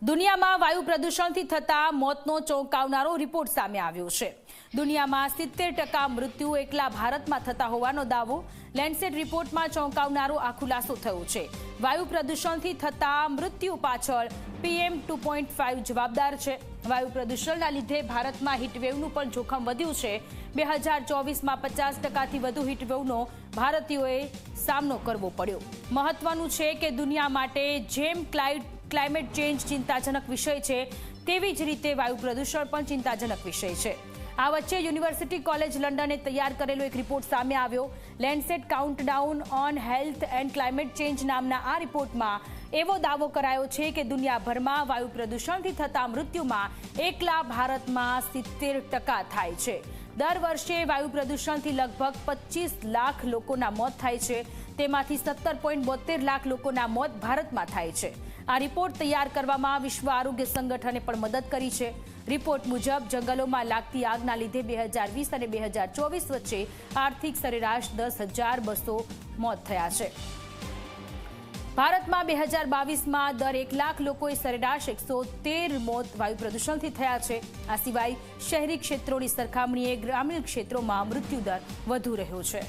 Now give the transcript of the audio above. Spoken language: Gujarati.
દુનિયામાં વાયુ પ્રદૂષણથી થતા મોતનો ચોંકાવનારો રિપોર્ટ સામે આવ્યો છે। દુનિયામાં 70% મૃત્યુ એકલા ભારતમાં થતા હોવાનો દાવો લેન્ડસેટ રિપોર્ટમાં ચોંકાવનારો આ ખુલાસો થયો છે। વાયુ પ્રદૂષણથી થતા મૃત્યુ પાછળ PM 2.5 જવાબદાર છે। વાયુ પ્રદૂષણના લીધે ભારતમાં હીટવેવનું પણ જોખમ વધ્યું છે। 2024માં 50%થી વધુ હીટવેવનો ભારતીયોએ સામનો કરવો પડ્યો। મહત્વનું છે કે દુનિયા માટે જેમ ક્લાઇમેટ ચેન્જ ચિંતાજનક વિષય છે તેવી જ રીતે વાયુ પ્રદૂષણ પણ ચિંતાજનક વિષય છે। આ વચ્ચે યુનિવર્સિટી કોલેજ લંડને તૈયાર કરેલો એક રિપોર્ટ સામે આવ્યો। Lancet countdown on health and climate change નામના આ રિપોર્ટમાં એવો દાવો કરાયો છે કે દુનિયાભરમાં વાયુ પ્રદૂષણથી થતા મૃત્યુમાં એકલા ભારતમાં 70% થાય છે। દર વર્ષે વાયુ પ્રદૂષણથી લગભગ 25 લાખ લોકોના મોત થાય છે। તેમાંથી 17.72 લાખ લોકોના મોત ભારતમાં થાય છે। આ રિપોર્ટ તૈયાર કરવામાં વિશ્વ આરોગ્ય સંગઠને પણ મદદ કરી છે। રિપોર્ટ મુજબ જંગલોમાં લાગતી આગના લીધે 2020 અને 2024 વચ્ચે આર્થિક સરેરાશ 10,200 મોત થયા છે। ભારતમાં 2022માં દર 1 લાખ લોકોએ સરેરાશ 113 મોત વાયુ પ્રદૂષણથી થયા છે। આ સિવાય શહેરી ક્ષેત્રોની સરખામણીએ ગ્રામીણ ક્ષેત્રોમાં મૃત્યુદર વધુ રહ્યો છે।